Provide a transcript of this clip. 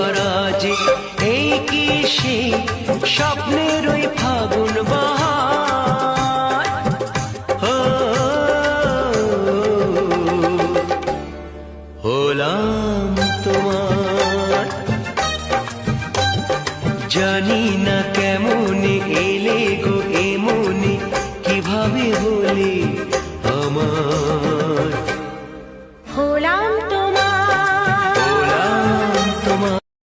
ভরা যে এই কি সেই স্বপ্নের ওই ফাগুন বাহার। ও হলাম তোমার, জানি না